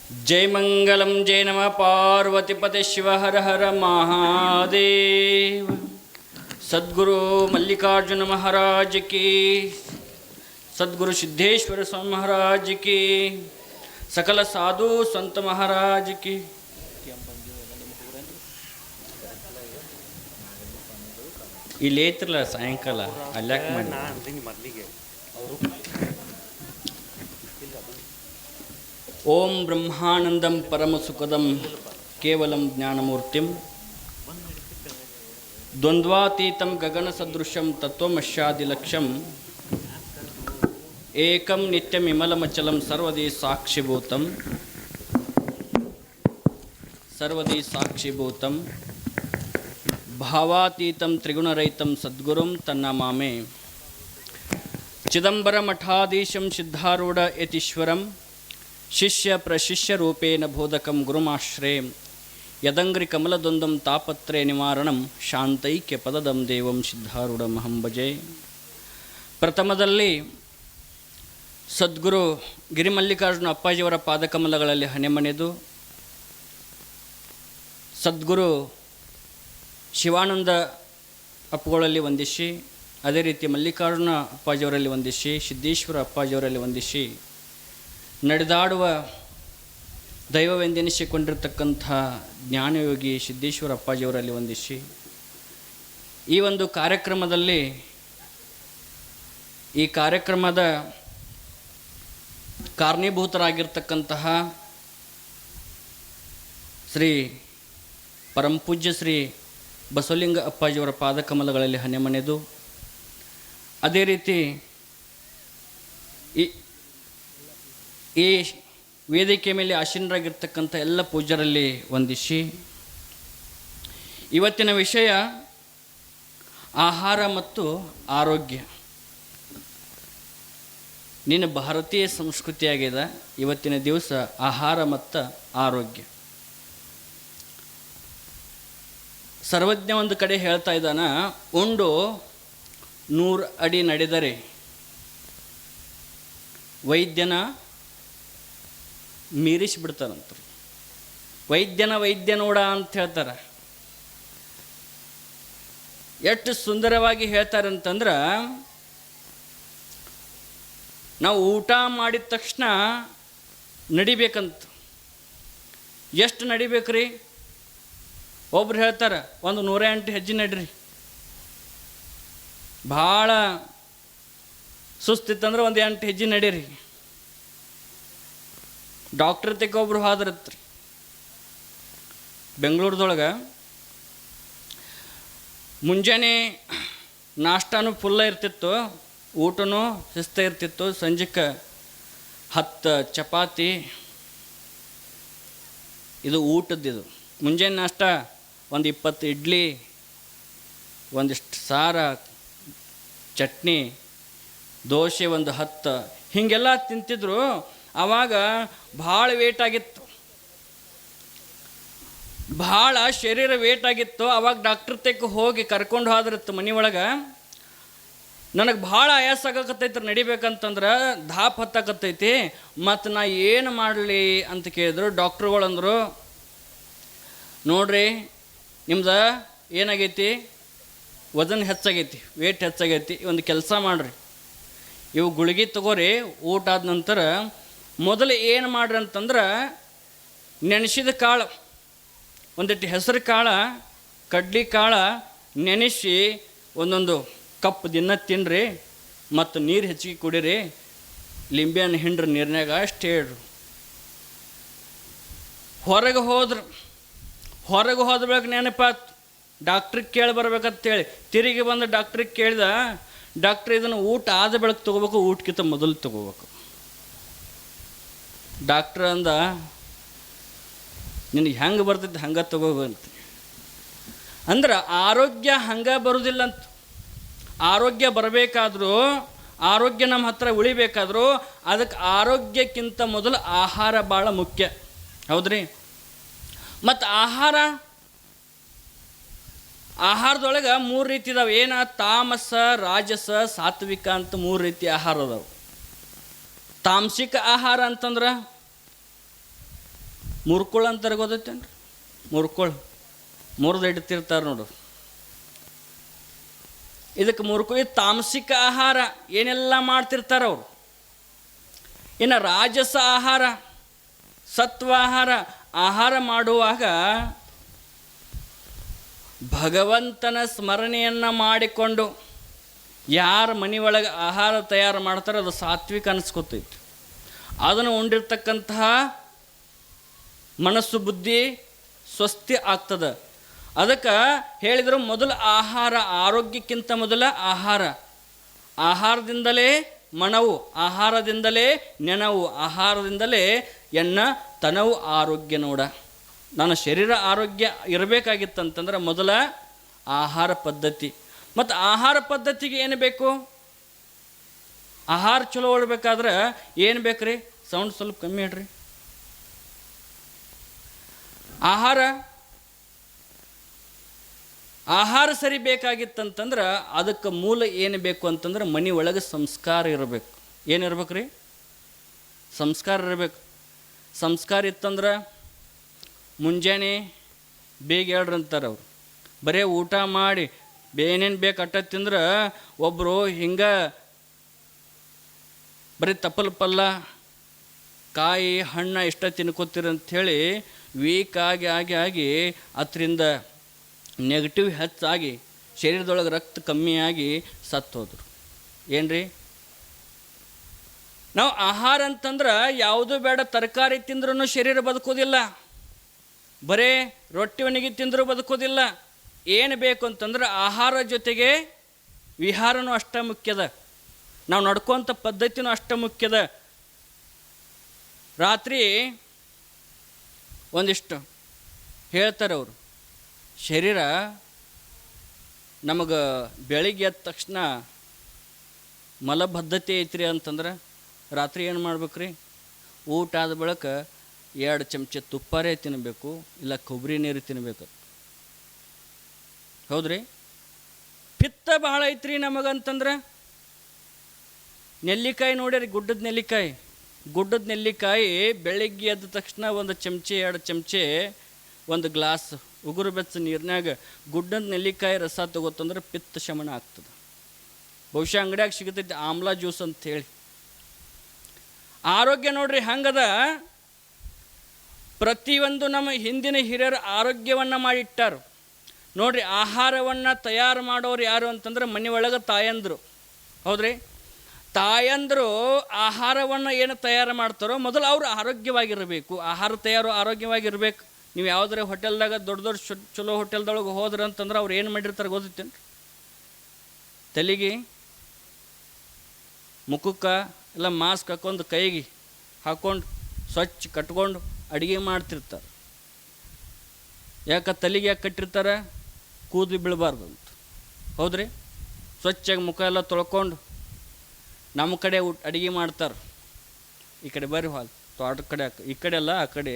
जय मंगलम जय नमः पार्वतीपते शिव हर हर महादेव। सद्गुरु मल्लिकार्जुन महाराज की, सद्गुरु सिद्धेश्वर स्वामी महाराज की, सकल साधु संत महाराज की। ಇಲ್ಲಿ ಐತ್ರಲ್ಲ ಸಾಯಂಕಾಲ ಅಲ್ಯಾಕೆ ಮಾಡಿ ಓಂ ಬ್ರಹ್ಮಾನಂದಂ ಪರಮಸುಖದಂ ಕೇವಲಂ ಜ್ಞಾನಮೂರ್ತಿಂ ದ್ವಂದ್ವಾತೀತಂ ಗಗನಸದೃಶಂ ತತ್ವಮಸ್ಯಾದಿಲಕ್ಷ್ಯಂ ಏಕಂ ನಿತ್ಯಮಿಮಲಮಚಲಂ ಸರ್ವದಿ ಸಾಕ್ಷಿಭೂತಂ ಭಾವಾತೀತಂ ತ್ರಿಗುಣರಹಿತಂ ಸದ್ಗುರುಂ ತನ್ನಮಾಮೆ ಚಿದಂಬರಮಠಾಧೀಶಂ ಸಿದ್ಧಾರೂಢ ಯತೀಶ್ವರಂ ಶಿಷ್ಯ ಪ್ರಶಿಷ್ಯ ರೂಪೇಣ ಬೋಧಕಂ ಗುರುಮಾಶ್ರಯಂ ಯದಂಗ್ರಿ ಕಮಲದೊಂದಂ ತಾಪತ್ರಯ ನಿವಾರಣಂ ಶಾಂತೈಕ್ಯ ಪದದಂ ದೇವಂ ಸಿದ್ಧಾರೂಢಮಹಂ ಭಜೆ. ಪ್ರಥಮದಲ್ಲಿ ಸದ್ಗುರು ಗಿರಿಮಲ್ಲಿಕಾರ್ಜುನ ಅಪ್ಪಾಜಿಯವರ ಪಾದಕಮಲಗಳಲ್ಲಿ ಹಣೆಮಣೆದು ಸದ್ಗುರು ಶಿವಾನಂದ ಅಪ್ಪುಗಳಲ್ಲಿ ವಂದಿಸಿ, ಅದೇ ರೀತಿ ಮಲ್ಲಿಕಾರ್ಜುನ ಅಪ್ಪಾಜಿಯವರಲ್ಲಿ ವಂದಿಸಿ, ಸಿದ್ದೇಶ್ವರ ಅಪ್ಪಾಜಿಯವರಲ್ಲಿ ವಂದಿಸಿ, ನಡೆದಾಡುವ ದೈವವೆಂದೆನಿಸಿಕೊಂಡಿರ್ತಕ್ಕಂಥ ಜ್ಞಾನಯೋಗಿ ಸಿದ್ದೇಶ್ವರ ಅಪ್ಪಾಜಿಯವರಲ್ಲಿ ವಂದಿಸಿ, ಈ ಒಂದು ಕಾರ್ಯಕ್ರಮದಲ್ಲಿ ಈ ಕಾರ್ಯಕ್ರಮದ ಕಾರಣೀಭೂತರಾಗಿರ್ತಕ್ಕಂತಹ ಶ್ರೀ ಪರಮಪೂಜ್ಯ ಶ್ರೀ ಬಸವಲಿಂಗ ಅಪ್ಪಾಜಿಯವರ ಪಾದಕಮಲಗಳಲ್ಲಿ ಹಣೆಮಣೆದು, ಅದೇ ರೀತಿ ಈ ವೇದಿಕೆ ಮೇಲೆ ಆಸೀನರಾಗಿರ್ತಕ್ಕಂಥ ಎಲ್ಲ ಪೂಜ್ಯರಲ್ಲಿ ವಂದಿಸಿ, ಇವತ್ತಿನ ವಿಷಯ ಆಹಾರ ಮತ್ತು ಆರೋಗ್ಯ. ನಿನ್ನ ಭಾರತೀಯ ಸಂಸ್ಕೃತಿಯಾಗಿದೆ ಇವತ್ತಿನ ದಿವಸ ಆಹಾರ ಮತ್ತು ಆರೋಗ್ಯ. ಸರ್ವಜ್ಞ ಒಂದು ಕಡೆ ಹೇಳ್ತಾ ಇದ್ದಾನ, ಉಂಡು 100 ಅಡಿ ನಡೆದರೆ ವೈದ್ಯನ ಮೀರಿಸಿಬಿಡ್ತಾರಂತ. ವೈದ್ಯ ನೋಡ ಅಂತ ಹೇಳ್ತಾರೆ. ಎಷ್ಟು ಸುಂದರವಾಗಿ ಹೇಳ್ತಾರೆ ಅಂತಂದ್ರೆ, ನಾವು ಊಟ ಮಾಡಿದ ತಕ್ಷಣ ನಡಿಬೇಕಂತ. ಎಷ್ಟು ನಡಿಬೇಕ್ರಿ? ಒಬ್ರು ಹೇಳ್ತಾರೆ, ಒಂದು 108 ಹೆಜ್ಜೆ ನಡ್ರಿ. ಭಾಳ ಸುಸ್ತಿತ್ತಂದ್ರೆ ಒಂದು 8 ಹೆಜ್ಜೆ ನಡೀರಿ. ಡಾಕ್ಟ್ರ್ ತೆಗೊಬ್ರು ಹೋದ್ರತ್ರಿ ಬೆಂಗಳೂರದೊಳಗೆ. ಮುಂಜಾನೆ ನಾಷ್ಟಾನು ಫುಲ್ಲ ಇರ್ತಿತ್ತು, ಊಟನೂ ಶಿಸ್ತ ಇರ್ತಿತ್ತು. ಸಂಜೆಗೆ 10 ಚಪಾತಿ, ಇದು ಊಟದ್ದಿದು. ಮುಂಜಾನೆ ನಾಷ್ಟ ಒಂದು 20 ಇಡ್ಲಿ, ಒಂದಿಷ್ಟು ಸಾರ, ಚಟ್ನಿ, ದೋಸೆ ಒಂದು 10, ಹೀಗೆಲ್ಲ ತಿಂತಿದ್ರು. ಆವಾಗ ಭಾಳ ವೇಟ್ ಆಗಿತ್ತು, ಭಾಳ ಶರೀರ ವೇಟ್ ಆಗಿತ್ತು. ಆವಾಗ ಡಾಕ್ಟ್ರ್ ತೆಕ್ಕ ಹೋಗಿ ಕರ್ಕೊಂಡು ಹೋದ್ರತ್ತು ಮನೆಯೊಳಗೆ. ನನಗೆ ಭಾಳ ಆಯಾಸ ಆಗಕತ್ತೈತ್ರಿ, ನಡಿಬೇಕಂತಂದ್ರೆ ಧಾಪ್ ಹತ್ತಕತ್ತೈತಿ, ಮತ್ತು ನಾ ಏನು ಮಾಡಲಿ ಅಂತ ಕೇಳಿದ್ರು. ಡಾಕ್ಟ್ರುಗಳಂದರು, ನೋಡ್ರಿ ನಿಮ್ದು ಏನಾಗೈತಿ, ವಜನ್ ಹೆಚ್ಚಾಗೈತಿ, ವೇಟ್ ಹೆಚ್ಚಾಗೈತಿ. ಒಂದು ಕೆಲಸ ಮಾಡಿರಿ, ಇವು ಗುಳಿಗೆ ತಗೋರಿ. ಊಟ ಆದ ನಂತರ ಮೊದಲು ಏನು ಮಾಡ್ರಿ ಅಂತಂದ್ರೆ, ನೆನೆಸಿದ ಕಾಳು, ಒಂದಿಟ್ಟು ಹೆಸರು ಕಾಳು, ಕಡ್ಲಿ ಕಾಳು ನೆನೆಸಿ ಒಂದೊಂದು ಕಪ್ ದಿನ ತಿನ್ನಿರಿ, ಮತ್ತು ನೀರು ಹೆಚ್ಚಿಗೆ ಕುಡೀರಿ, ಲಿಂಬೆಹಣ್ಣು ಹಿಂಡ್ರಿ ನೀರಿನಾಗ, ಅಷ್ಟು ಹೇಳ್ರಿ. ಹೊರಗೆ ಹೋದ ಬೆಳಗ್ಗೆ ನೆನಪಾತು, ಡಾಕ್ಟ್ರಿಗೆ ಕೇಳಿ ಬರ್ಬೇಕಂತೇಳಿ ತಿರುಗಿ ಬಂದು ಡಾಕ್ಟ್ರಿಗೆ ಕೇಳಿದ. ಡಾಕ್ಟ್ರ್ ಇದನ್ನು ಊಟ ಆದ ಬೆಳಗ್ಗೆ ತೊಗೋಬೇಕು, ಊಟಕ್ಕಿಂತ ಮೊದಲು ತೊಗೋಬೇಕು. ಡಾಕ್ಟ್ರ್ ಅಂದ, ನಿನಗೆ ಹೆಂಗೆ ಬರ್ತೈತೆ ಹಂಗೆ ತೊಗೋಬೇಕಂತ. ಅಂದ್ರೆ ಆರೋಗ್ಯ ಹಂಗೆ ಬರೋದಿಲ್ಲ ಅಂತ. ಆರೋಗ್ಯ ಬರಬೇಕಾದ್ರೂ, ಆರೋಗ್ಯ ನಮ್ಮ ಹತ್ರ ಉಳಿಬೇಕಾದ್ರೂ ಅದಕ್ಕೆ ಆರೋಗ್ಯಕ್ಕಿಂತ ಮೊದಲು ಆಹಾರ ಭಾಳ ಮುಖ್ಯ. ಹೌದ್ರಿ? ಮತ್ತು ಆಹಾರದೊಳಗೆ 3 ರೀತಿ ಇದಾವೆ. ಏನ? ತಾಮಸ, ರಾಜಸ, ಸಾತ್ವಿಕ ಅಂತ 3 ರೀತಿ ಆಹಾರ ಅದಾವೆ. ತಾಮಸಿಕ ಆಹಾರ ಅಂತಂದ್ರೆ ಮುರ್ಕೊಳು ಅಂತಾರೆ, ಗೊತ್ತೈತೇನ್ರಿ? ಮುರ್ಕೊಳು ಮುರಿದು ಇಡ್ತಿರ್ತಾರೆ ನೋಡು. ಇದಕ್ಕೆ ಮುರ್ಕೊಳು ತಾಮಸಿಕ ಆಹಾರ ಏನೆಲ್ಲ ಮಾಡ್ತಿರ್ತಾರೆ ಅವರು. ಇನ್ನು ರಾಜಸ ಆಹಾರ, ಸತ್ವ ಆಹಾರ. ಆಹಾರ ಮಾಡುವಾಗ ಭಗವಂತನ ಸ್ಮರಣೆಯನ್ನು ಮಾಡಿಕೊಂಡು ಯಾರ ಮನೆಯೊಳಗೆ ಆಹಾರ ತಯಾರು ಮಾಡ್ತಾರೆ ಅದು ಸಾತ್ವಿಕ ಅನಿಸ್ಕೊತೈತಿ. ಅದನ್ನು ಉಂಡಿರ್ತಕ್ಕಂತಹ ಮನಸ್ಸು ಬುದ್ಧಿ ಸ್ವಸ್ತಿ ಆಗ್ತದೆ. ಅದಕ್ಕೆ ಹೇಳಿದರು ಮೊದಲು ಆಹಾರ, ಆರೋಗ್ಯಕ್ಕಿಂತ ಮೊದಲ ಆಹಾರ. ಆಹಾರದಿಂದಲೇ ಮನವು, ಆಹಾರದಿಂದಲೇ ನೆನವು, ಆಹಾರದಿಂದಲೇ ಎನ್ನ ತನವು ಆರೋಗ್ಯ ನೋಡ. ನನ್ನ ಶರೀರ ಆರೋಗ್ಯ ಇರಬೇಕಾಗಿತ್ತಂತಂದ್ರೆ ಮೊದಲ ಆಹಾರ ಪದ್ಧತಿ. ಮತ್ತು ಆಹಾರ ಪದ್ಧತಿಗೆ ಏನು ಬೇಕು? ಆಹಾರ ಚಲೋ ಓಡಬೇಕಾದ್ರೆ ಏನು ಬೇಕು ರೀ? ಸೌಂಡ್ ಸ್ವಲ್ಪ ಕಮ್ಮಿ ಹೇಳ್ರಿ. ಆಹಾರ ಸರಿ ಬೇಕಾಗಿತ್ತಂತಂದ್ರೆ ಅದಕ್ಕೆ ಮೂಲ ಏನು ಬೇಕು ಅಂತಂದ್ರೆ ಮನೆ ಒಳಗೆ ಸಂಸ್ಕಾರ ಇರಬೇಕು. ಏನಿರ್ಬೇಕು ರೀ? ಸಂಸ್ಕಾರ ಇರಬೇಕು. ಸಂಸ್ಕಾರ ಇತ್ತಂದ್ರೆ ಮುಂಜಾನೆ ಬೇಗ ಹೇಳ್ರಿ ಅಂತಾರೆ ಅವರು. ಬರೀ ಊಟ ಮಾಡಿ ಏನೇನು ಬೇಕು ಅಟ್ಟ ತಿಂದ್ರೆ ಒಬ್ಬರು ಹಿಂಗೆ ಬರೀ ತಪ್ಪಲು ಪಲ್ಲ ಕಾಯಿ ಹಣ್ಣು ಇಷ್ಟ ತಿನ್ಕೋತೀರಿ ಅಂಥೇಳಿ ವೀಕ್ ಆಗಿ ಅದರಿಂದ ನೆಗೆಟಿವ್ ಹೆಚ್ಚಾಗಿ ಶರೀರದೊಳಗೆ ರಕ್ತ ಕಮ್ಮಿಯಾಗಿ ಸತ್ತೋದ್ರು. ಏನು ರೀ? ನಾವು ಆಹಾರ ಅಂತಂದ್ರೆ ಯಾವುದೂ ಬೇಡ, ತರಕಾರಿ ತಿಂದ್ರೂ ಶರೀರ ಬದುಕೋದಿಲ್ಲ, ಬರೇ ರೊಟ್ಟಿ ಒಣಗಿ ತಿಂದರೂ ಬದುಕೋದಿಲ್ಲ. ಏನು ಬೇಕು ಅಂತಂದ್ರೆ ಆಹಾರ ಜೊತೆಗೆ ವಿಹಾರನೂ ಅಷ್ಟ ಮುಖ್ಯದ, ನಾವು ನಡ್ಕೋಂಥ ಪದ್ಧತಿನೂ ಅಷ್ಟ ಮುಖ್ಯದ. ರಾತ್ರಿ ಒಂದಿಷ್ಟು ಹೇಳ್ತಾರೆ ಅವರು, ಶರೀರ ನಮಗೆ ಬೆಳಿಗ್ಗೆ ಎದ್ದ ತಕ್ಷಣ ಮಲಬದ್ಧತೆ ಐತ್ರಿ ಅಂತಂದ್ರೆ ರಾತ್ರಿ ಏನು ಮಾಡ್ಬೇಕು ರೀ? ಊಟ ಆದ ಬಳಿಕ 2 ಚಮಚ ತುಪ್ಪಾರೇ ತಿನ್ನಬೇಕು, ಇಲ್ಲ ಕೊಬ್ಬರಿ ನೀರು ತಿನ್ನಬೇಕು. ಹೌದ್ರಿ? ಪಿತ್ತ ಭಾಳ ಐತ್ರಿ ನಮಗಂತಂದ್ರೆ ನೆಲ್ಲಿಕಾಯಿ ನೋಡ್ರಿ, ಗುಡ್ಡದ ನೆಲ್ಲಿಕಾಯಿ ಬೆಳಿಗ್ಗೆ ಎದ್ದ ತಕ್ಷಣ 1 ಚಮಚೆ 2 ಚಮಚೆ ಒಂದು ಗ್ಲಾಸ್ ಉಗುರು ಬೆಚ್ಚ ನೀರಿನಾಗ ಗುಡ್ಡದ ನೆಲ್ಲಿಕಾಯಿ ರಸ ತಗೋತಂದ್ರೆ ಪಿತ್ತ ಶಮನ ಆಗ್ತದೆ. ಬಹುಶಃ ಅಂಗಡಿಯಾಗ ಸಿಗುತ್ತೈತೆ ಆಮ್ಲಾ ಜ್ಯೂಸ್ ಅಂಥೇಳಿ. ಆರೋಗ್ಯ ನೋಡ್ರಿ ಹಂಗದ. ಪ್ರತಿಯೊಂದು ನಮ್ಮ ಹಿಂದಿನ ಹಿರಿಯರು ಆರೋಗ್ಯವನ್ನು ಮಾಡಿಟ್ಟಾರು ನೋಡ್ರಿ. ಆಹಾರವನ್ನು ತಯಾರು ಮಾಡೋರು ಯಾರು ಅಂತಂದ್ರೆ ಮನೆ ಒಳಗೆ ತಾಯಂದರು. ಹೌದ್ರಿ? ತಾಯಂದರು ಆಹಾರವನ್ನು ಏನು ತಯಾರು ಮಾಡ್ತಾರೋ ಮೊದಲು ಅವರು ಆರೋಗ್ಯವಾಗಿರಬೇಕು. ಆಹಾರ ತಯಾರು ಆರೋಗ್ಯವಾಗಿರ್ಬೇಕು. ನೀವು ಯಾವುದ್ರೆ ಹೋಟೆಲ್ದಾಗ ದೊಡ್ಡ ಚಲೋ ಹೋಟೆಲ್ದೊಳಗೆ ಹೋದ್ರೆ ಅಂತಂದ್ರೆ ಅವ್ರು ಏನು ಮಾಡಿರ್ತಾರೆ ಗೊತ್ತೈತೇನು? ತಲೆಗೆ ಮುಖಕ್ಕೆ ಎಲ್ಲ ಮಾಸ್ಕ್ ಹಾಕೊಂಡು ಕೈಗೆ ಹಾಕ್ಕೊಂಡು ಸ್ವಚ್ಛ ಕಟ್ಕೊಂಡು ಅಡುಗೆ ಮಾಡ್ತಿರ್ತಾರೆ. ಯಾಕೆ ತಲೆಗೆ ಯಾಕೆ ಕಟ್ಟಿರ್ತಾರೆ? ಕೂದಲು ಬೀಳಬಾರ್ದು ಅಂತ. ಹೌದ್ರಿ? ಸ್ವಚ್ಛಾಗಿ ಮುಖ ಎಲ್ಲ ತೊಳ್ಕೊಂಡು ನಮ್ಮ ಕಡೆ ಅಡುಗೆ ಮಾಡ್ತಾರೆ. ಈ ಕಡೆ ಬರ್ರಿ ಹಾಲ್ ತೋಟ ಕಡೆ, ಈ ಕಡೆ ಅಲ್ಲ ಆ ಕಡೆ.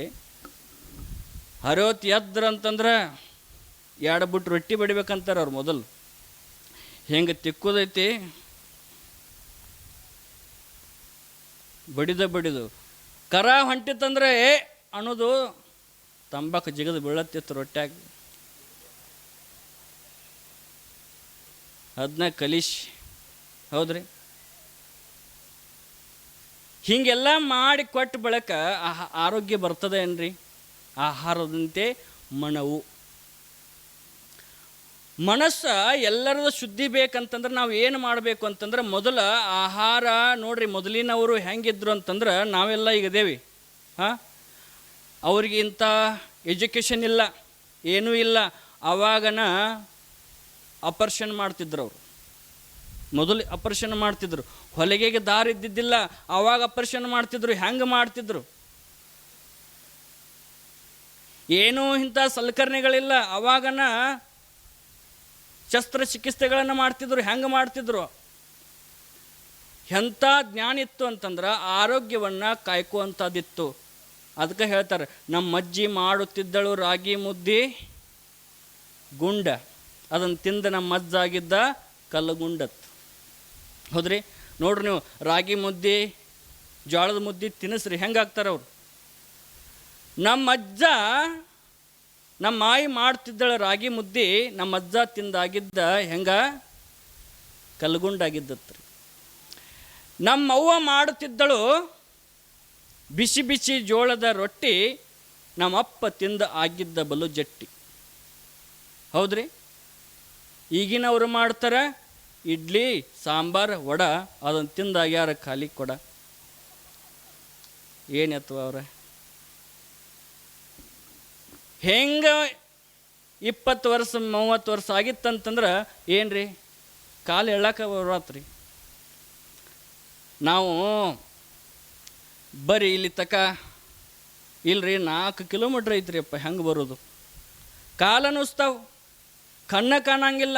ಹರಿವತ್ತು ಎದ್ರ ಅಂತಂದ್ರೆ 2 ಬುಟ್ಟು ರೊಟ್ಟಿ ಬಡಿಬೇಕಂತಾರೆ ಅವ್ರು. ಮೊದಲು ಹೆಂಗೆ ತಿಕ್ಕೋದೈತಿ, ಬಡಿದು ಕರ ಹೊಂಟಿತ್ತಂದ್ರೆ ಅನ್ನೋದು ತಂಬಾಕು ಜಿಗದು ಬೀಳತ್ತಿತ್ತು ರೊಟ್ಟ್ಯಾಗ. ಅದನ್ನ ಕಲಿಸಿ. ಹೌದ್ರಿ? ಹೀಗೆಲ್ಲ ಮಾಡಿ ಕೊಟ್ಟ ಬಳಿಕ ಆರೋಗ್ಯ ಬರ್ತದೆ ಏನ್ರಿ? ಆಹಾರದಂತೆ ಮನವು. ಮನಸ್ಸು ಎಲ್ಲರದ ಶುದ್ಧಿ ಬೇಕಂತಂದ್ರೆ ನಾವು ಏನು ಮಾಡಬೇಕು ಅಂತಂದ್ರೆ ಮೊದಲ ಆಹಾರ ನೋಡ್ರಿ. ಮೊದಲಿನವರು ಹೆಂಗಿದ್ರು ಅಂತಂದ್ರೆ ನಾವೆಲ್ಲ ಈಗ ಇದೇವಿ. ಅವ್ರಿಗೆ ಇಂಥ ಎಜುಕೇಷನ್ ಇಲ್ಲ, ಏನೂ ಇಲ್ಲ. ಆವಾಗನ ಆಪರೇಷನ್ ಮಾಡ್ತಿದ್ರು ಅವರು. ಮೊದಲು ಆಪರೇಷನ್ ಮಾಡ್ತಿದ್ರು. ಹೊಲಿಗೆಗೆ ದಾರಿ ಇದ್ದಿದ್ದಿಲ್ಲ, ಆವಾಗ ಆಪರೇಷನ್ ಮಾಡ್ತಿದ್ರು. ಹೆಂಗೆ ಮಾಡ್ತಿದ್ರು? ಏನೂ ಇಂಥ ಸಲಕರಣೆಗಳಿಲ್ಲ. ಆವಾಗನ ಶಸ್ತ್ರಚಿಕಿತ್ಸೆಗಳನ್ನು ಮಾಡ್ತಿದ್ರು. ಹೆಂಗೆ ಮಾಡ್ತಿದ್ರು? ಎಂಥ ಜ್ಞಾನ ಇತ್ತು ಅಂತಂದ್ರೆ ಆರೋಗ್ಯವನ್ನು ಕಾಯ್ಕುವಂಥದ್ದಿತ್ತು. ಅದಕ್ಕೆ ಹೇಳ್ತಾರೆ, ನಮ್ಮ ಅಜ್ಜಿ ಮಾಡುತ್ತಿದ್ದಳು ರಾಗಿ ಮುದ್ದೆ ಗುಂಡ, ಅದನ್ನು ತಿಂದ ನಮ್ಮ ಅಜ್ಜಾಗಿದ್ದ ಕಲ್ಲುಗುಂಡತ್ತು. ಹೌದ್ರಿ? ನೋಡ್ರಿ, ನೀವು ರಾಗಿ ಮುದ್ದೆ ಜೋಳದ ಮುದ್ದೆ ತಿನ್ನಿಸ್ರಿ ಹೆಂಗೆ ಆಗ್ತಾರೆ ಅವರು. ನಮ್ಮ ಅಜ್ಜ ನಮ್ಮ ಮಾಯಿ ಮಾಡ್ತಿದ್ದಳ ರಾಗಿ ಮುದ್ದೆ ನಮ್ಮ ಅಜ್ಜ ತಿಂದಾಗಿದ್ದ ಹೆಂಗ ಕಲ್ಗುಂಡಾಗಿದ್ದತ್ರಿ. ನಮ್ಮವ್ವ ಮಾಡುತ್ತಿದ್ದಳು ಬಿಸಿ ಬಿಸಿ ಜೋಳದ ರೊಟ್ಟಿ ನಮ್ಮಪ್ಪ ತಿಂದ ಆಗಿದ್ದ ಬಲು ಜಟ್ಟಿ. ಹೌದ್ರಿ? ಈಗಿನವರು ಮಾಡ್ತಾರೆ ಇಡ್ಲಿ ಸಾಂಬಾರು ವಡ, ಅದನ್ನು ತಿಂದಾಗ್ಯಾರ ಖಾಲಿ ಕೊಡ. ಏನತ್ವ ಅವ್ರ ಹೆಂಗೆ 20 ವರ್ಷ 30 ವರ್ಷ ಆಗಿತ್ತಂತಂದ್ರೆ ಏನ್ರಿ ಕಾಲು ಎಳ್ಳಾಕ ಬರತ್ರಿ. ನಾವು ಬರೀ ಇಲ್ಲಿ ತಕ ಇಲ್ರಿ 4 ಕಿಲೋಮೀಟ್ರ್ ಐತ್ರಿ ಅಪ್ಪ, ಹೆಂಗೆ ಬರೋದು? ಕಾಲ ನುಸ್ತಾವು, ಕಣ್ಣ ಕಾಣಂಗಿಲ್ಲ.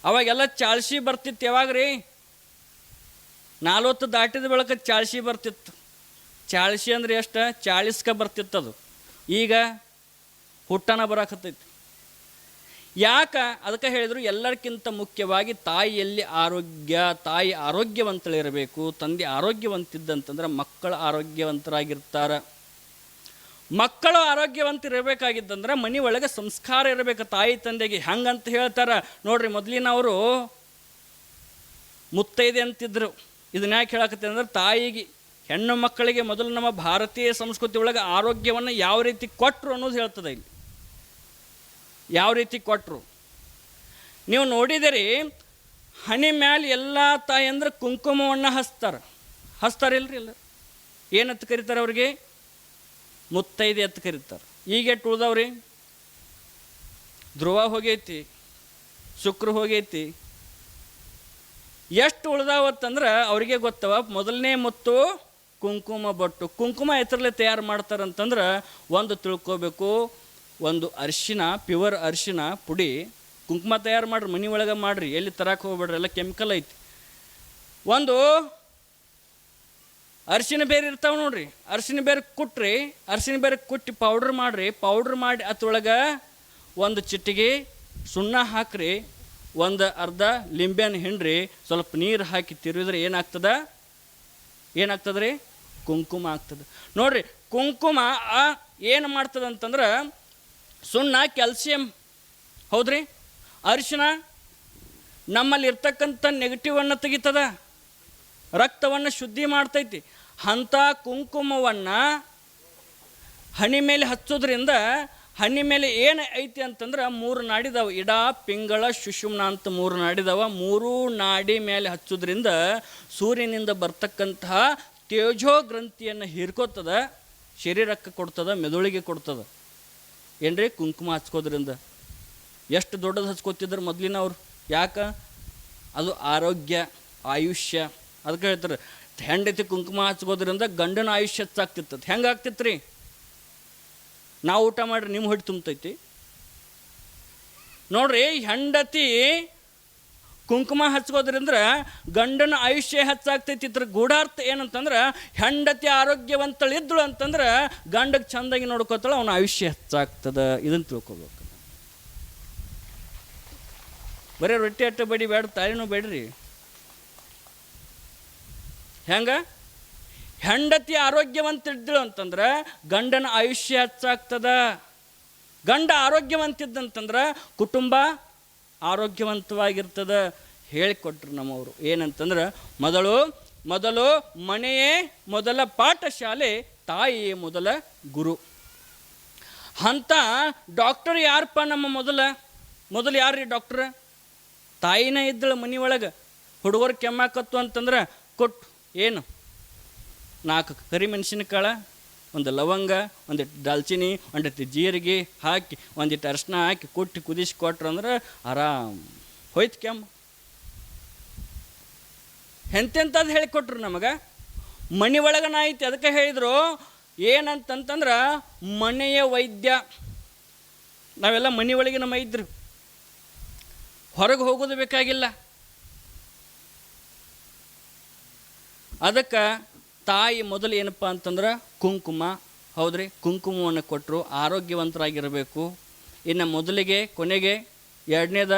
ಅವಾಗೆಲ್ಲ ಚಾಳ್ಸಿ ಬರ್ತಿತ್ತು. ಯಾವಾಗ ರೀ? 40 ದಾಟಿದ ಬೆಳಕ ಚಾಳ್ಸಿ ಬರ್ತಿತ್ತು. ಚಾಳ್ಸಿ ಅಂದ್ರೆ ಎಷ್ಟು? 40ಕ್ಕೆ ಬರ್ತಿತ್ತು ಅದು. ಈಗ ಹುಟ್ಟನ ಬರಾಕತ್ತೈತಿ. ಯಾಕೆ? ಅದಕ್ಕೆ ಹೇಳಿದರು ಎಲ್ಲರಿಗಿಂತ ಮುಖ್ಯವಾಗಿ ತಾಯಿಯಲ್ಲಿ ಆರೋಗ್ಯ, ತಾಯಿ ಆರೋಗ್ಯವಂತಳಿರಬೇಕು. ತಂದೆ ಆರೋಗ್ಯವಂತಿದ್ದಂತಂದ್ರೆ ಮಕ್ಕಳು ಆರೋಗ್ಯವಂತರಾಗಿರ್ತಾರೆ. ಮಕ್ಕಳು ಆರೋಗ್ಯವಂತರಿರಬೇಕಾಗಿದ್ದಂದ್ರೆ ಮನೆ ಒಳಗೆ ಸಂಸ್ಕಾರ ಇರಬೇಕು ತಾಯಿ ತಂದೆಗೆ. ಹಂಗಂತ ಹೇಳ್ತಾರೆ ನೋಡ್ರಿ. ಮೊದಲಿನವರು ಮುತ್ತೈದೆ ಅಂತಿದ್ರು. ಇದನ್ನ ಯಾಕೆ ಹೇಳಕತ್ತೆ ಅಂದ್ರೆ ತಾಯಿಗೆ, ಹೆಣ್ಣು ಮಕ್ಕಳಿಗೆ ಮೊದಲು ನಮ್ಮ ಭಾರತೀಯ ಸಂಸ್ಕೃತಿ ಒಳಗೆ ಆರೋಗ್ಯವನ್ನು ಯಾವ ರೀತಿ ಕೊಟ್ಟರು ಅನ್ನೋದು ಹೇಳ್ತದೆ ಇಲ್ಲಿ. ಯಾವ ರೀತಿ ಕೊಟ್ಟರು ನೀವು ನೋಡಿದಿರಿ. ಹಣೆ ಮ್ಯಾಲೆ ಎಲ್ಲ ತಾಯಿ ಅಂದ್ರೆ ಕುಂಕುಮವನ್ನು ಹಚ್ತಾರಿಲ್ರಿ. ಇಲ್ಲ ಏನಂತ ಕರೀತಾರೆ ಅವ್ರಿಗೆ? ಮುತ್ತೈದೆ ಅಂತ ಕರೀತಾರೆ. ಈಗ ಉಳ್ದವ್ರಿ ಧ್ರುವ ಹೋಗೈತಿ, ಶುಕ್ರ ಹೋಗೈತಿ. ಎಷ್ಟು ಉಳ್ದಾವತ್ತಂದ್ರೆ ಅವ್ರಿಗೆ ಗೊತ್ತವ. ಮೊದಲನೇ ಮುತ್ತು ಕುಂಕುಮ ಬೊಟ್ಟು. ಕುಂಕುಮ ಎತ್ತರಲ್ಲೇ ತಯಾರು ಮಾಡ್ತಾರಂತಂದ್ರೆ ಒಂದು ತಿಳ್ಕೋಬೇಕು, ಒಂದು ಅರಿಶಿನ, ಪ್ಯೂರ್ ಅರಿಶಿನ ಪುಡಿ ಕುಂಕುಮ ತಯಾರು ಮಾಡ್ರಿ, ಮನೆ ಒಳಗೆ ಮಾಡ್ರಿ, ಎಲ್ಲಿ ತರಕ್ಕೆ ಹೋಗ್ಬೇಡ್ರಿ, ಎಲ್ಲ ಕೆಮಿಕಲ್ ಐತಿ. ಒಂದು ಅರಿಶಿನ ಬೇರೆ ಇರ್ತಾವೆ ನೋಡ್ರಿ, ಅರಿಶಿನ ಬೇರೆ ಕುಟ್ರಿ, ಅರಿಶಿನ ಬೇರೆ ಕುಟ್ಟಿ ಪೌಡ್ರ್ ಮಾಡಿರಿ. ಪೌಡ್ರ್ ಮಾಡಿ ಅದ್ರೊಳಗೆ ಒಂದು ಚಿಟಿಗೆ ಸುಣ್ಣ ಹಾಕ್ರಿ, ಒಂದು ಅರ್ಧ ಲಿಂಬೆಹಣ್ಣು ಹಿಂಡ್ರಿ, ಸ್ವಲ್ಪ ನೀರು ಹಾಕಿ ತಿರುವಿದ್ರೆ ಏನಾಗ್ತದೆ ರೀ? ಕುಂಕುಮ ಆಗ್ತದೆ ನೋಡ್ರಿ. ಕುಂಕುಮ ಏನು ಮಾಡ್ತದೆ ಅಂತಂದ್ರೆ ಸುಣ್ಣ ಕ್ಯಾಲ್ಸಿಯಂ, ಹೌದ್ರಿ. ಅರಿಶಿನ ನಮ್ಮಲ್ಲಿ ಇರ್ತಕ್ಕಂಥ ನೆಗೆಟಿವನ್ನು ತೆಗಿತದ, ರಕ್ತವನ್ನು ಶುದ್ಧಿ ಮಾಡ್ತೈತಿ. ಅಂಥ ಕುಂಕುಮವನ್ನು ಹಣಿ ಮೇಲೆ ಹಚ್ಚೋದ್ರಿಂದ ಹಣ್ಣಿ ಮೇಲೆ ಏನು ಐತಿ ಅಂತಂದ್ರೆ 3 ನಾಡಿದಾವೆ. ಇಡ, ಪಿಂಗಳ, ಸುಷುಮ್ನ ಅಂತ 3 ನಾಡಿದಾವ. 3 ನಾಡಿ ಮೇಲೆ ಹಚ್ಚೋದ್ರಿಂದ ಸೂರ್ಯನಿಂದ ಬರ್ತಕ್ಕಂತಹ ತೇಜೋ ಗ್ರಂಥಿಯನ್ನು ಹೀರ್ಕೋತದ, ಶರೀರಕ್ಕೆ ಕೊಡ್ತದ, ಮೆದುಳಿಗೆ ಕೊಡ್ತದ. ಏನ್ರಿ? ಕುಂಕುಮ ಹಚ್ಕೋದ್ರಿಂದ. ಎಷ್ಟು ದೊಡ್ಡದು ಹಚ್ಕೋತಿದ್ರು ಮೊದಲಿನವ್ರು. ಯಾಕೆ? ಅದು ಆರೋಗ್ಯ, ಆಯುಷ್ಯ. ಅದಕ್ಕೆ ಹೇಳ್ತಾರೆ ಹೆಂಡತಿ ಕುಂಕುಮ ಹಚ್ಕೋದ್ರಿಂದ ಗಂಡನ ಆಯುಷ್ಯ ಹೆಚ್ಚಾಗ್ತಿತ್ತು. ಹೆಂಗೆ ಆಗ್ತಿತ್ತು ರೀ? ನಾವು ಊಟ ಮಾಡ್ರಿ ನಿಮ್ಮ ಹೊಟ್ಟೆ ತುಂಬತೈತಿ ನೋಡ್ರಿ. ಹೆಂಡತಿ ಕುಂಕುಮ ಹಚ್ಕೋದ್ರಿಂದ ಗಂಡನ ಆಯುಷ್ಯ ಹೆಚ್ಚಾಗ್ತೈತಿ. ಇದ್ರ ಗೂಢಾರ್ಥ ಏನಂತಂದ್ರೆ ಹೆಂಡತಿ ಆರೋಗ್ಯವಂತಳಿದ್ಳು ಅಂತಂದ್ರೆ ಗಂಡಗೆ ಚಂದಾಗಿ ನೋಡ್ಕೋತಾಳೆ, ಅವನ ಆಯುಷ್ಯ ಹೆಚ್ಚಾಗ್ತದೆ. ಇದನ್ನು ತಿಳ್ಕೊಬೇಕು. ಬರೀ ರೊಟ್ಟಿ ಅಟ್ಟ ಬೇಡಿ ಬೇಡ, ತಾಯಿನೂ ಬೇಡ್ರಿ. ಹೆಂಗೆ? ಹೆಂಡತಿ ಆರೋಗ್ಯವಂತಿದ್ದಳು ಅಂತಂದ್ರೆ ಗಂಡನ ಆಯುಷ್ಯ ಹೆಚ್ಚಾಗ್ತದ. ಗಂಡ ಆರೋಗ್ಯವಂತಿದ್ದಂತಂದ್ರೆ ಕುಟುಂಬ ಆರೋಗ್ಯವಂತವಾಗಿರ್ತದ. ಹೇಳಿಕೊಟ್ರು ನಮ್ಮವರು. ಏನಂತಂದ್ರೆ ಮೊದಲು ಮನೆಯೇ ಮೊದಲ ಪಾಠಶಾಲೆ, ತಾಯಿಯೇ ಮೊದಲ ಗುರು. ಅಂತ ಡಾಕ್ಟರ್ ಯಾರಪ್ಪ? ನಮ್ಮ ಮೊದಲು ಯಾರ್ರೀ ಡಾಕ್ಟ್ರ? ತಾಯಿನ ಇದ್ದಳು ಮನೆ ಒಳಗೆ. ಹುಡುಗರು ಕೆಮ್ಮಾಕತ್ತು ಅಂತಂದ್ರೆ ಕೊಟ್ಟು ಏನು 4 ಕರಿಮೆಣಸಿನಕಾಳು, ಒಂದು ಲವಂಗ, ಒಂದಿಟ್ಟು ದಾಲ್ಚಿನ್ನಿ, ಒಂದಿಟ್ಟು ಜೀರಿಗೆ ಹಾಕಿ, ಒಂದಿಟ್ಟು ಅರಿಶಿನ ಹಾಕಿ ಕುಟ್ಟಿ ಕುದಿಸಿ ಕೊಟ್ರು ಅಂದ್ರೆ ಆರಾಮ್ ಹೋಯ್ತು ಕೆಮ್ಮು. ಎಂತೆಂಥದ್ದು ಹೇಳಿಕೊಟ್ರು ನಮಗೆ. ಮನೆ ಒಳಗನ ಐತಿ. ಅದಕ್ಕೆ ಹೇಳಿದರು ಏನಂತಂತಂದ್ರೆ ಮನೆಯ ವೈದ್ಯ. ನಾವೆಲ್ಲ ಮನೆ ಒಳಗೆ ನಮ್ಮ ಇದ್ರು, ಹೊರಗೆ ಹೋಗೋದು ಬೇಕಾಗಿಲ್ಲ. ಅದಕ್ಕೆ ತಾಯಿ ಮೊದಲು ಏನಪ್ಪ ಅಂತಂದ್ರೆ ಕುಂಕುಮ, ಹೌದ್ರಿ. ಕುಂಕುಮವನ್ನು ಕೊಟ್ಟರು, ಆರೋಗ್ಯವಂತರಾಗಿರಬೇಕು. ಇನ್ನು ಮೊದಲಿಗೆ ಕೊನೆಗೆ 2ನೇದ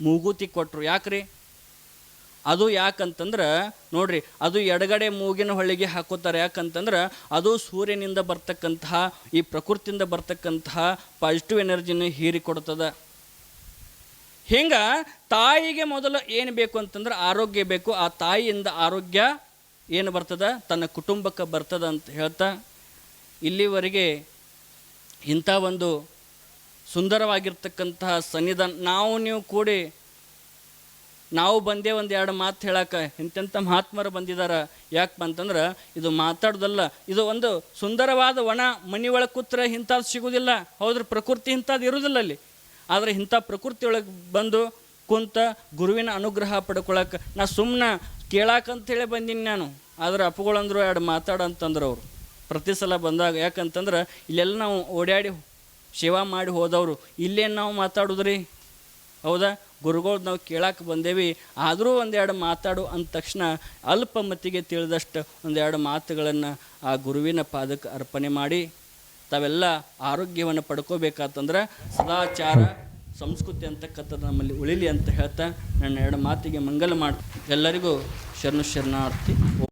ಮೂಗುತಿ ಕೊಟ್ಟರು. ಯಾಕ್ರಿ? ಅದು ಯಾಕಂತಂದ್ರೆ ನೋಡ್ರಿ, ಅದು ಎಡಗಡೆ ಮೂಗಿನ ಹೊಳಿಗೆ ಹಾಕೋತಾರೆ. ಯಾಕಂತಂದ್ರೆ ಅದು ಸೂರ್ಯನಿಂದ ಬರ್ತಕ್ಕಂತಹ ಈ ಪ್ರಕೃತಿಯಿಂದ ಬರ್ತಕ್ಕಂತಹ ಪಾಸಿಟಿವ್ ಎನರ್ಜಿನ ಹೀರಿಕೊಡ್ತದೆ. ಹಿಂಗೆ ತಾಯಿಗೆ ಮೊದಲು ಏನು ಬೇಕು ಅಂತಂದ್ರೆ ಆರೋಗ್ಯ ಬೇಕು. ಆ ತಾಯಿಯಿಂದ ಆರೋಗ್ಯ ಏನು ಬರ್ತದ, ತನ್ನ ಕುಟುಂಬಕ್ಕೆ ಬರ್ತದ ಅಂತ ಹೇಳ್ತಾ ಇಲ್ಲಿವರೆಗೆ ಇಂಥ ಒಂದು ಸುಂದರವಾಗಿರ್ತಕ್ಕಂತಹ ಸನ್ನಿಧಾನ ನಾವು ನೀವು ಕೂಡಿ ನಾವು ಬಂದೇ ಒಂದು ಎರಡು ಮಾತು ಹೇಳಕ್ಕೆ ಇಂತೆಂಥ ಮಹಾತ್ಮರು ಬಂದಿದ್ದಾರೆ. ಯಾಕಪ್ಪ ಅಂತಂದ್ರೆ ಇದು ಮಾತಾಡೋದಲ್ಲ, ಇದು ಒಂದು ಸುಂದರವಾದ ಒಣ ಮನೆ ಒಳಗೆ ಕೂತ್ರೆ ಇಂಥದ್ದು ಸಿಗೋದಿಲ್ಲ. ಹೌದ್ರ, ಪ್ರಕೃತಿ ಇಂಥದ್ದು ಇರೋದಿಲ್ಲ ಅಲ್ಲಿ. ಆದರೆ ಇಂಥ ಪ್ರಕೃತಿ ಒಳಗೆ ಬಂದು ಕುಂತ ಗುರುವಿನ ಅನುಗ್ರಹ ಪಡ್ಕೊಳಕ್ಕೆ ನಾ ಸುಮ್ಮನೆ ಕೇಳಾಕಂತೇಳಿ ಬಂದೀನಿ ನಾನು. ಆದ್ರೆ ಅಪ್ಪಗಳಂದ್ರು ಎರಡು ಮಾತಾಡಂತಂದ್ರೆ ಅವರು ಪ್ರತಿ ಸಲ ಬಂದಾಗ. ಯಾಕಂತಂದ್ರೆ ಇಲ್ಲೆಲ್ಲ ನಾವು ಓಡಾಡಿ ಸೇವಾ ಮಾಡಿ ಹೋದವರು, ಇಲ್ಲೇನು ನಾವು ಮಾತಾಡೋದ್ರಿ? ಹೌದಾ, ಗುರುಗಳು ನಾವು ಕೇಳಕ್ಕೆ ಬಂದೇವಿ. ಆದರೂ ಒಂದೆರಡು ಮಾತಾಡು ಅಂದ ತಕ್ಷಣ ಅಲ್ಪ ಮಟ್ಟಿಗೆ ತಿಳಿದಷ್ಟು ಒಂದೆರಡು ಮಾತುಗಳನ್ನು ಆ ಗುರುವಿನ ಪಾದಕ್ಕೆ ಅರ್ಪಣೆ ಮಾಡಿ ತಾವೆಲ್ಲ ಆರೋಗ್ಯವನ್ನು ಪಡ್ಕೋಬೇಕಾತಂದ್ರೆ ಸದಾಚಾರ ಸಂಸ್ಕೃತಿ ಅಂತಕ್ಕಂಥದ್ದು ನಮ್ಮಲ್ಲಿ ಉಳಿಲಿ ಅಂತ ಹೇಳ್ತಾ ನನ್ನ ಎರಡು ಮಾತಿಗೆ ಮಂಗಲ ಮಾಡಿ ಎಲ್ಲರಿಗೂ ಶರಣಾರ್ಥಿ.